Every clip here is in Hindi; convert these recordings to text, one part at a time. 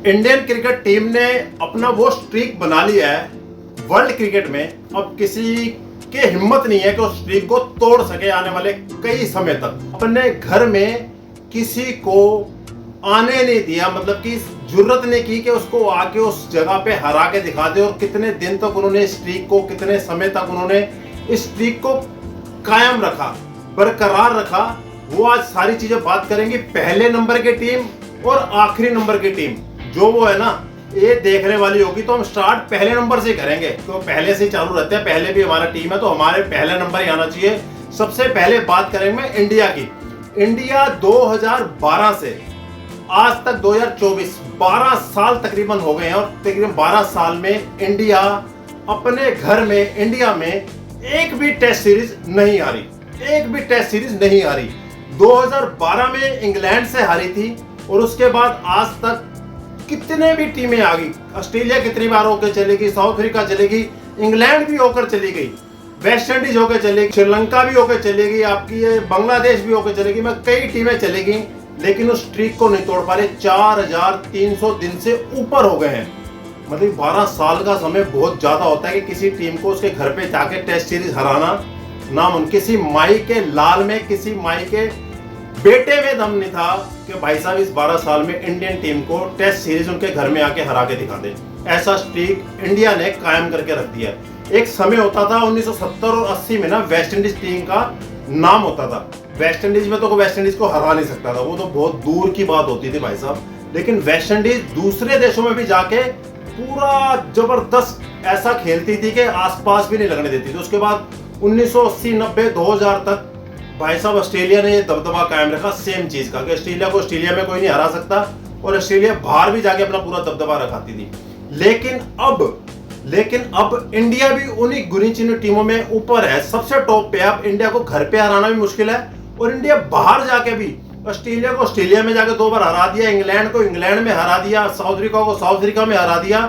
इंडियन क्रिकेट टीम ने अपना वो स्ट्रीक बना लिया है वर्ल्ड क्रिकेट में। अब किसी के हिम्मत नहीं है कि उस स्ट्रीक को तोड़ सके आने वाले कई समय तक। अपने घर में किसी को आने नहीं दिया, मतलब कि जुर्रत नहीं की कि उसको आके उस जगह पे हरा के दिखा दे। और कितने दिन तक उन्होंने स्ट्रीक को, कितने समय तक उन्होंने इस स्ट्रीक को कायम रखा, बरकरार रखा, वो आज सारी चीजें बात करेंगे। पहले नंबर की टीम और आखिरी नंबर की टीम जो वो है ना, ये देखने वाली होगी। तो हम स्टार्ट पहले नंबर से करेंगे, तो पहले से चालू रहते हैं। पहले भी हमारा टीम है तो हमारे पहले नंबर ही आना चाहिए। सबसे पहले बात करेंगे इंडिया की। इंडिया 2012 से आज तक 2024 12 साल तकरीबन हो गए हैं, और तकरीबन 12 साल में इंडिया अपने घर में, इंडिया में एक भी टेस्ट सीरीज नहीं हारी, एक भी टेस्ट सीरीज नहीं हारी। 2012 में इंग्लैंड से हारी थी, और उसके बाद आज तक कितने भी टीमें आ गई। ऑस्ट्रेलिया कितनी बार होकर चली गई, साउथ अफ्रीका चली गई, इंग्लैंड भी होकर चली गई, वेस्ट इंडीज होकर चली गई, श्रीलंका भी होकर चली गई, आपकी ये बांग्लादेश भी होकर चली गई, मैं कई टीमें चली गई, लेकिन उस स्ट्रीक को नहीं तोड़ पा रहे। 4300 दिन से ऊपर हो गए हैं। मतलब 12 साल का समय बहुत ज्यादा होता है कि किसी टीम को उसके घर पे जाके टेस्ट सीरीज हराना नामुमकिन। किसी माई के लाल में, किसी माई के बेटे में दम नहीं था कि भाई साहब इस 12 साल में इंडियन टीम को टेस्ट सीरीज उनके घर में आके हरा के दिखा दे। ऐसा स्ट्रीक इंडिया ने कायम करके रख दिया। एक समय होता था 1970 और 80 में ना, वेस्ट इंडीज टीम का नाम होता था। वेस्ट इंडीज में तो कोई वेस्ट इंडीज को हरा नहीं सकता था, वो तो बहुत दूर की बात होती थी भाई साहब। लेकिन वेस्ट इंडीज दूसरे देशों में भी जाके पूरा जबरदस्त ऐसा खेलती थी कि आसपास भी नहीं लगने देती थी। उसके बाद 1980, 90, 2000 तक भाई साहब ऑस्ट्रेलिया ने ये दबदबा कायम रखा सेम चीज का, कि ऑस्ट्रेलिया को ऑस्ट्रेलिया में कोई नहीं हरा सकता, और ऑस्ट्रेलिया बाहर भी जाके अपना पूरा दबदबा रखाती थी। लेकिन अब इंडिया भी उन्हीं गुनी चुनी टीमों में ऊपर है, सबसे टॉप पे। अब इंडिया को घर पे हराना भी मुश्किल है, और इंडिया बाहर जाके भी ऑस्ट्रेलिया को ऑस्ट्रेलिया में जाके 2 बार हरा दिया, इंग्लैंड को इंग्लैंड में हरा दिया, साउथ अफ्रीका को साउथ अफ्रीका में हरा दिया,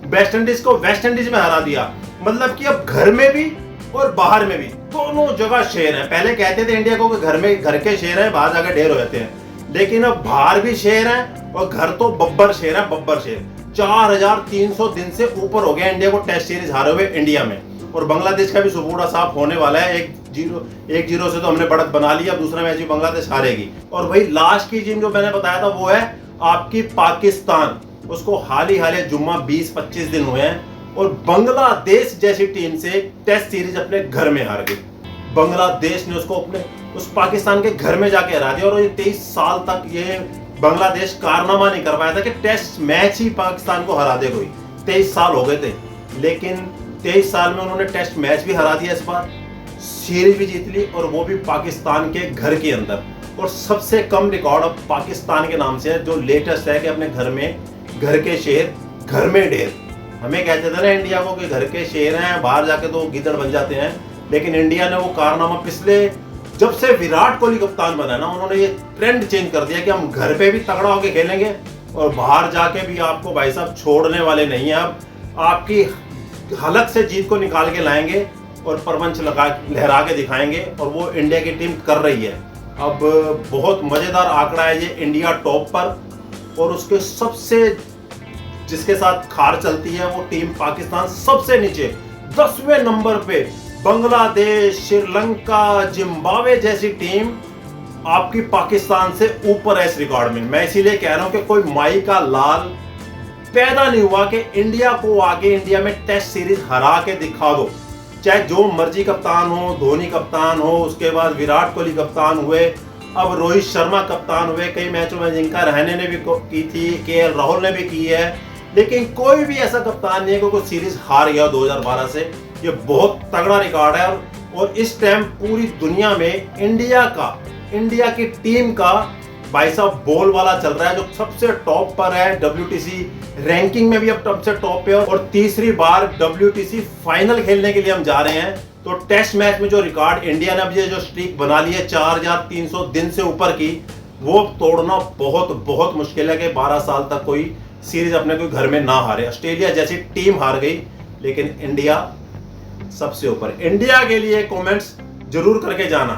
वेस्ट इंडीज को वेस्ट इंडीज में हरा दिया। मतलब कि अब घर में भी और बाहर में भी दोनों जगह शेर है। पहले कहते थे इंडिया को घर में घर के शेर है, बाहर जाकर ढेर हो जाते हैं, लेकिन अब बाहर भी शेर है और घर तो बब्बर शेर है, बब्बर शेर। 4300 दिन से ऊपर हो गया इंडिया को टेस्ट सीरीज हारे हुए इंडिया में। और बांग्लादेश का भी सुबूड़ा साफ होने वाला है। 1-0 से तो हमने बढ़त बना ली, अब दूसरा मैच भी बांग्लादेश हारेगी। और वही लास्ट की टीम जो मैंने बताया था वो है आपकी पाकिस्तान। उसको हाल ही जुम्मा 20-25 दिन हुए हैं, और बांग्लादेश जैसी टीम से टेस्ट सीरीज अपने घर में हार गई। बांग्लादेश ने उसको अपने उस पाकिस्तान के घर में जाके हरा दिया। और ये 23 साल तक ये बांग्लादेश कारनामा नहीं कर पाया था कि टेस्ट मैच ही पाकिस्तान को हरा दे कोई। 23 साल हो गए थे, लेकिन 23 साल में उन्होंने टेस्ट मैच भी हरा दिया, इस बार सीरीज भी जीत ली, और वो भी पाकिस्तान के घर के अंदर। और सबसे कम रिकॉर्ड अब पाकिस्तान के नाम से है, जो लेटेस्ट है कि अपने घर में घर के शेर, घर में ढेर। हमें कहते थे ना इंडिया को कि घर के शेर हैं, बाहर जाके तो गिद्दड़ बन जाते हैं, लेकिन इंडिया ने वो कारनामा पिछले जब से विराट कोहली कप्तान बना ना, उन्होंने ये ट्रेंड चेंज कर दिया कि हम घर पे भी तगड़ा होके खेलेंगे और बाहर जाके भी आपको भाई साहब छोड़ने वाले नहीं है। अब आपकी हलक से जीत को निकाल के लाएंगे और परवंच लहरा के दिखाएंगे, और वो इंडिया की टीम कर रही है। अब बहुत मजेदार आंकड़ा है ये, इंडिया टॉप पर, और उसके सबसे जिसके साथ खार चलती है वो टीम पाकिस्तान सबसे नीचे 10वें नंबर पे। बांग्लादेश, श्रीलंका, जिम्बाब्वे जैसी टीम आपकी पाकिस्तान से ऊपर है इस रिकॉर्ड में। मैं इसीलिए कह रहा हूं कि कोई माई का लाल पैदा नहीं हुआ कि इंडिया को आगे इंडिया में टेस्ट सीरीज हरा के दिखा दो। चाहे जो मर्जी कप्तान हो, धोनी कप्तान हो, उसके बाद विराट कोहली कप्तान हुए, अब रोहित शर्मा कप्तान हुए, कई मैचों में जिनका रहने ने भी की थी, केएल राहुल ने भी की है, लेकिन कोई भी ऐसा कप्तान नहीं है कि कोई सीरीज हार गया 2012 से। ये बहुत तगड़ा रिकॉर्ड है, और इस टाइम पूरी दुनिया में इंडिया की टीम का भाई साहब बोल वाला चल रहा है, जो सबसे टॉप पर है। WTC रैंकिंग में भी अब सबसे टॉप पे, और तीसरी बार WTC फाइनल खेलने के लिए हम जा रहे हैं। तो टेस्ट मैच में जो रिकॉर्ड इंडिया ने अब ये जो स्ट्रीक बना ली है 4300 दिन से ऊपर की, वो तोड़ना बहुत बहुत मुश्किल है कि 12 साल तक कोई सीरीज अपने कोई घर में ना हारे। ऑस्ट्रेलिया जैसी टीम हार गई, लेकिन इंडिया सबसे ऊपर। इंडिया के लिए कमेंट्स जरूर करके जाना।